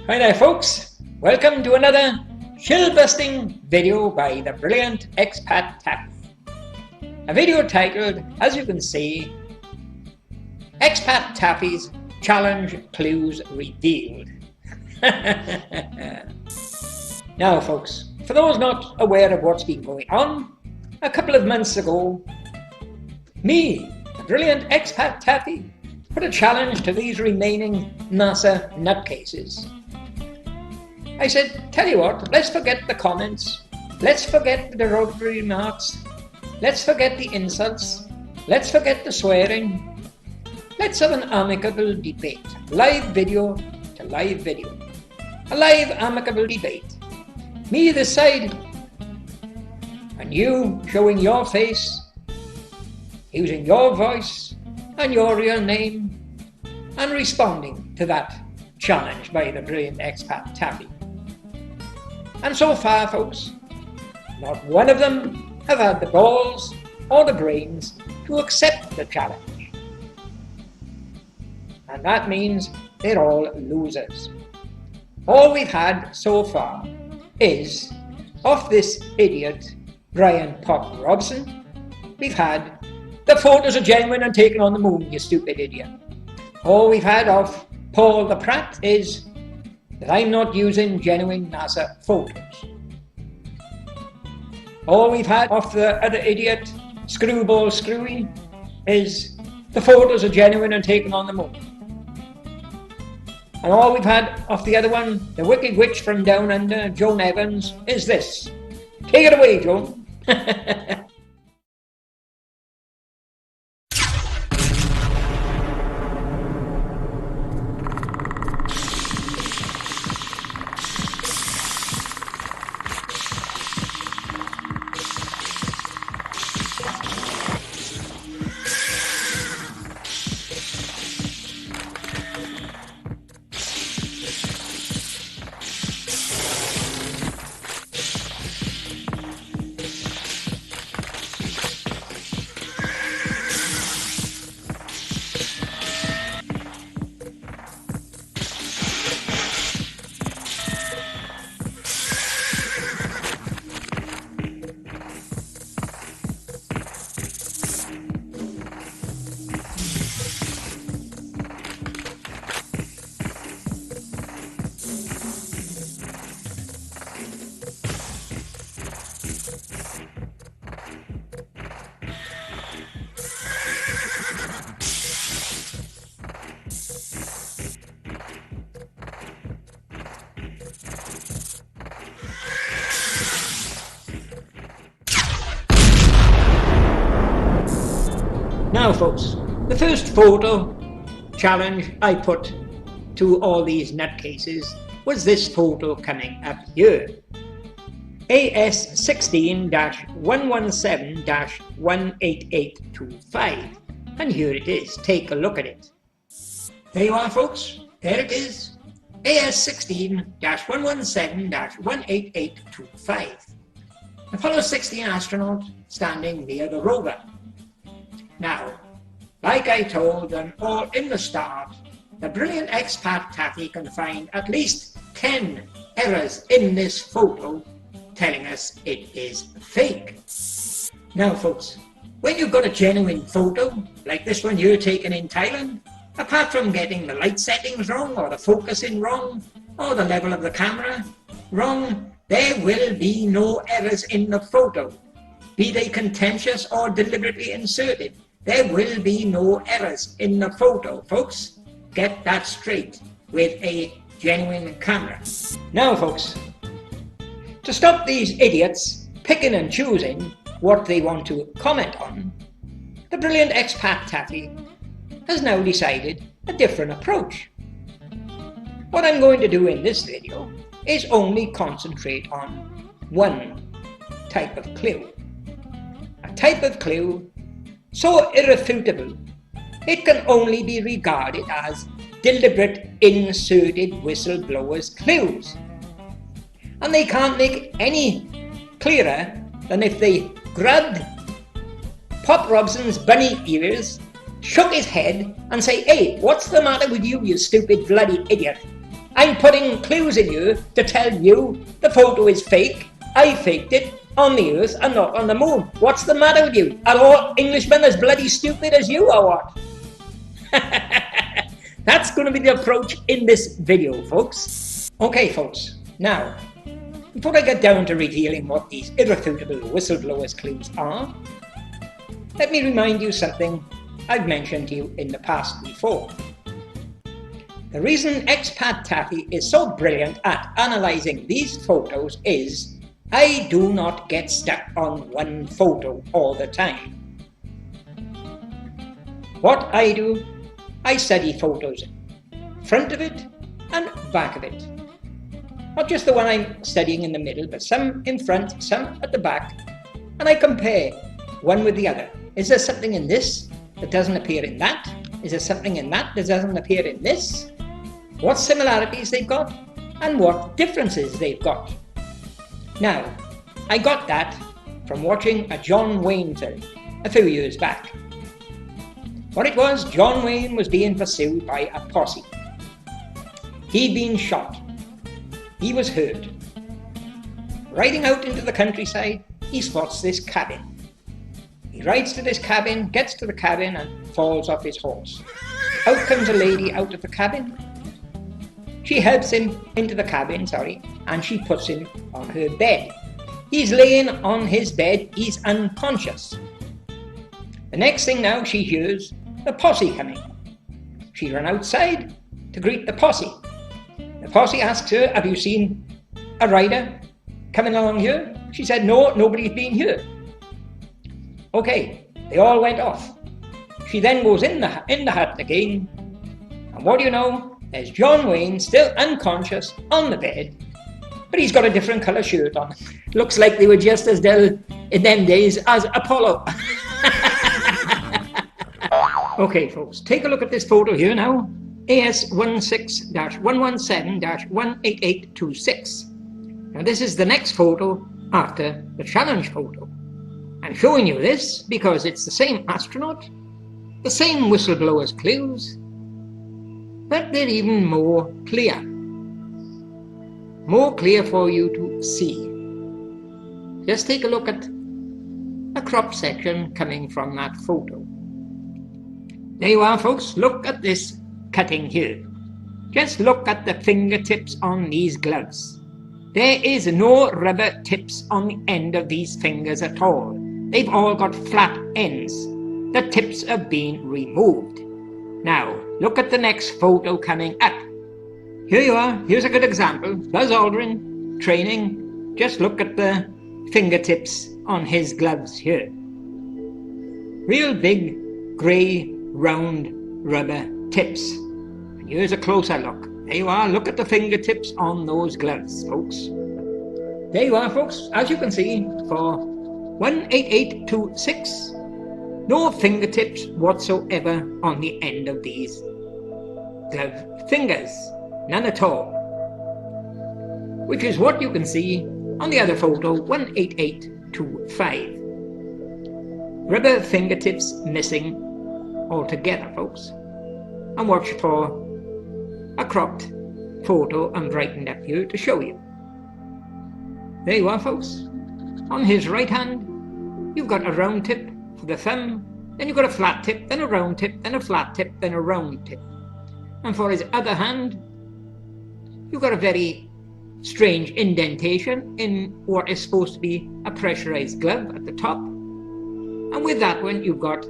Hi there folks, welcome to another chill-busting video by the brilliant expat Taffy. A video titled, as you can see, Expat Taffy's Challenge Clues Revealed. Now folks, for those not aware of what's been going on, a couple of months ago, me, the brilliant expat Taffy, put a challenge to these remaining NASA nutcases. I said, tell you what, let's forget the comments, let's forget the derogatory remarks, let's forget the insults, let's forget the swearing, let's have an amicable debate, live video to live video, a live amicable debate, me this side, and you showing your face, using your voice and your real name, and responding to that challenge by the brilliant expat Taffy. And so far, folks, not one of them have had the balls or the brains to accept the challenge. And that means they're all losers. All we've had so far is, of this idiot, Brian Pop Robson, we've had, the photos are genuine and taken on the moon, you stupid idiot. All we've had of Paul the Prat is that I'm not using genuine NASA photos. All we've had of the other idiot, Screwball Screwy, is the photos are genuine and taken on the moon. And all we've had of the other one, the Wicked Witch from Down Under, Joan Evans, is this. Take it away, Joan. Now folks, the first photo challenge I put to all these nutcases was this photo coming up here. AS16-117-18825, and here it is, take a look at it. There you are folks, there it is, AS16-117-18825. Apollo 16 astronaut standing near the rover. Now, like I told them all in the start, the brilliant expat Taffy can find at least 10 errors in this photo telling us it is fake. Now folks, when you've got a genuine photo, like this one here taken in Thailand, apart from getting the light settings wrong, or the focusing wrong, or the level of the camera wrong, there will be no errors in the photo, be they contentious or deliberately inserted. There will be no errors in the photo, folks. Get that straight with a genuine camera. Now, folks, to stop these idiots picking and choosing what they want to comment on, the brilliant expat Taffy has now decided a different approach. What I'm going to do in this video is only concentrate on one type of clue. A type of clue so irrefutable, it can only be regarded as deliberate inserted whistleblowers' clues. And they can't make any clearer than if they grabbed Pop Robson's bunny ears, shook his head and say, "Hey, what's the matter with you, you stupid bloody idiot? I'm putting clues in you to tell you the photo is fake. I faked it on the Earth and not on the moon. What's the matter with you? Are all Englishmen as bloody stupid as you or what? That's going to be the approach in this video, folks. Okay, folks, now, before I get down to revealing what these irrefutable whistleblowers' clues are, let me remind you something I've mentioned to you in the past before. The reason expat Taffy is so brilliant at analysing these photos is I do not get stuck on one photo all the time. What I do, I study photos, front of it and back of it. Not just the one I'm studying in the middle, but some in front, some at the back, and I compare one with the other. Is there something in this that doesn't appear in that? Is there something in that doesn't appear in this? What similarities they've got and what differences they've got. Now, I got that from watching a John Wayne film a few years back. What it was, John Wayne was being pursued by a posse. He'd been shot. He was hurt. Riding out into the countryside, he spots this cabin. He rides to this cabin, gets to the cabin and falls off his horse. Out comes a lady out of the cabin. She helps him into the cabin, and she puts him on her bed. He's laying on his bed, he's unconscious. The next thing now, she hears the posse coming. She ran outside to greet the posse. The posse asks her, have you seen a rider coming along here? She said, no, nobody's been here. Okay, they all went off. She then goes in the hut again, and what do you know? There's John Wayne still unconscious on the bed, but he's got a different colour shirt on. Looks like they were just as dull in them days as Apollo. Okay, folks, take a look at this photo here now. AS16-117-18826. Now this is the next photo after the challenge photo. I'm showing you this because it's the same astronaut, the same whistleblower's clues, but they're even more clear. More clear for you to see. Just take a look at a crop section coming from that photo. There you are, folks. Look at this cutting here. Just look at the fingertips on these gloves. There is no rubber tips on the end of these fingers at all. They've all got flat ends. The tips have been removed. Now, look at the next photo coming up. Here you are. Here's a good example. Buzz Aldrin, training. Just look at the fingertips on his gloves here. Real big, grey, round rubber tips. And here's a closer look. There you are. Look at the fingertips on those gloves, folks. There you are, folks. As you can see, for 18826, no fingertips whatsoever on the end of these glove fingers. None at all. Which is what you can see on the other photo, 18825. Rubber fingertips missing altogether, folks. And watch for a cropped photo and brightened up here to show you. There you are, folks. On his right hand, you've got a round tip for the thumb, then you've got a flat tip, then a round tip, then a flat tip, then a round tip. And for his other hand, you've got a very strange indentation in what is supposed to be a pressurized glove at the top. And with that one, you've got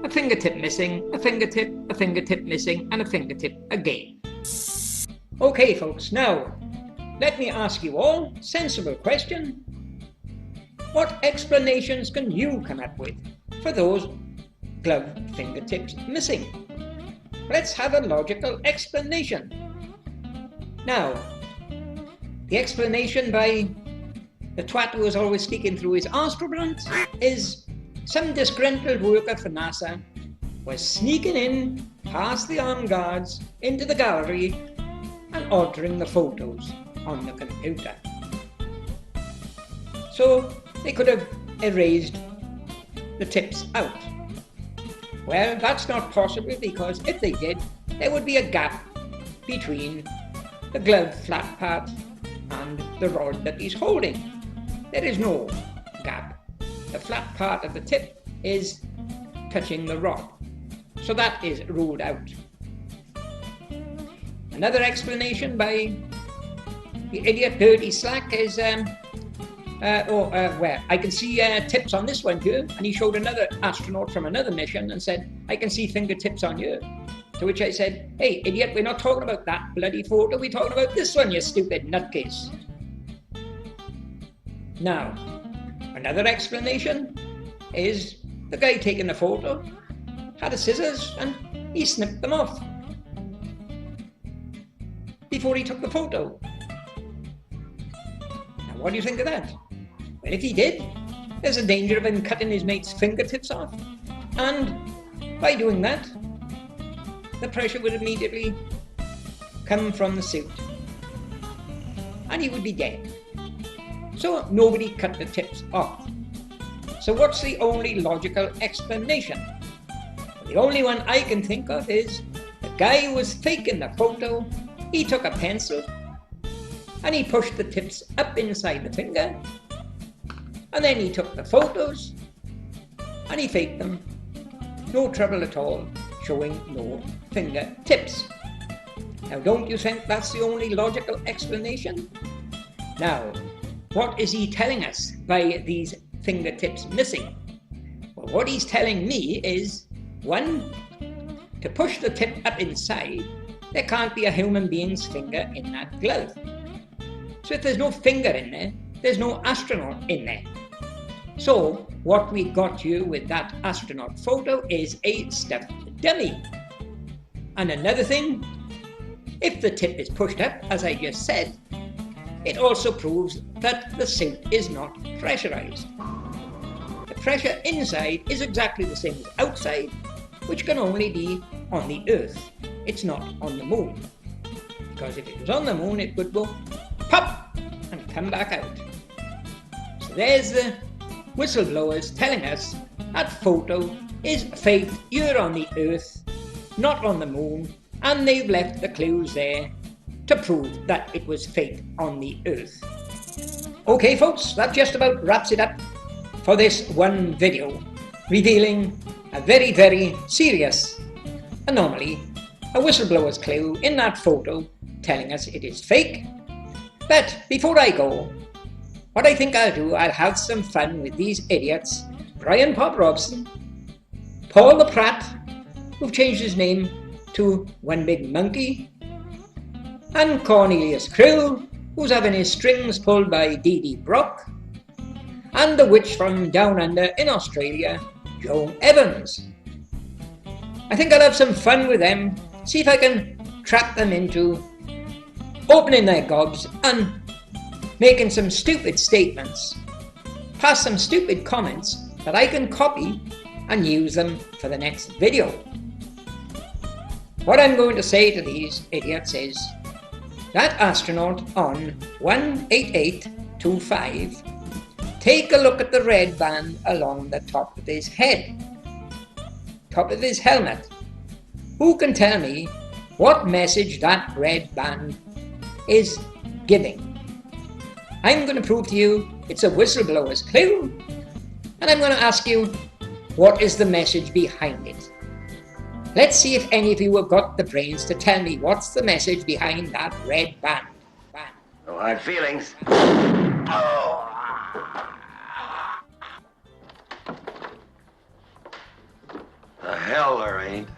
a fingertip missing, a fingertip missing, and a fingertip again. Okay, folks, now let me ask you all a sensible question. What explanations can you come up with for those glove fingertips missing? Let's have a logical explanation. Now, the explanation by the twat who is always speaking through his astrobrant is some disgruntled worker for NASA was sneaking in past the armed guards into the gallery and altering the photos on the computer. So they could have erased the tips out. Well, that's not possible because if they did, there would be a gap between the glove flat part and the rod that he's holding. There is no gap. The flat part of the tip is touching the rod. So that is ruled out. Another explanation by the idiot Dirty Slack is, where I can see tips on this one here, and he showed another astronaut from another mission and said, I can see fingertips on you. To which I said, hey idiot, we're not talking about that bloody photo, we're talking about this one, you stupid nutcase. Now, another explanation is the guy taking the photo had a scissors and he snipped them off before he took the photo. Now, what do you think of that? Well, if he did, there's a danger of him cutting his mate's fingertips off, and by doing that, the pressure would immediately come from the suit, and he would be dead. So nobody cut the tips off. So what's the only logical explanation? The only one I can think of is the guy was faking the photo, he took a pencil, and he pushed the tips up inside the finger, and then he took the photos, and he faked them. No trouble at all, showing no fingertips. Now, don't you think that's the only logical explanation? Now, what is he telling us by these fingertips missing? Well, what he's telling me is, one, to push the tip up inside, there can't be a human being's finger in that glove. So if there's no finger in there, there's no astronaut in there. So what we got you with that astronaut photo is a stuffed dummy. And another thing, if the tip is pushed up, as I just said, it also proves that the suit is not pressurized. The pressure inside is exactly the same as outside, which can only be on the Earth. It's not on the moon. Because if it was on the moon, it would go pop and come back out. So there's the whistleblowers telling us that photo is faked here on the Earth, not on the moon, and they've left the clues there to prove that it was faked on the Earth. Okay folks, that just about wraps it up for this one video, revealing a very, very serious anomaly, a whistleblower's clue in that photo telling us it is fake. But before I go, what I think I'll do, I'll have some fun with these idiots, Brian Pop Robson, Paul the Pratt, who've changed his name to One Big Monkey, and Cornelius Krill, who's having his strings pulled by Dee Dee Brock, and the witch from down under in Australia, Joan Evans. I think I'll have some fun with them, see if I can trap them into opening their gobs and making some stupid statements, pass some stupid comments that I can copy and use them for the next video. What I'm going to say to these idiots is, that astronaut on 18825, take a look at the red band along the top of his head, top of his helmet. Who can tell me what message that red band is giving? I'm going to prove to you it's a whistleblower's clue, and I'm going to ask you, what is the message behind it? Let's see if any of you have got the brains to tell me what's the message behind that red band. No hard feelings. Oh. The hell there ain't.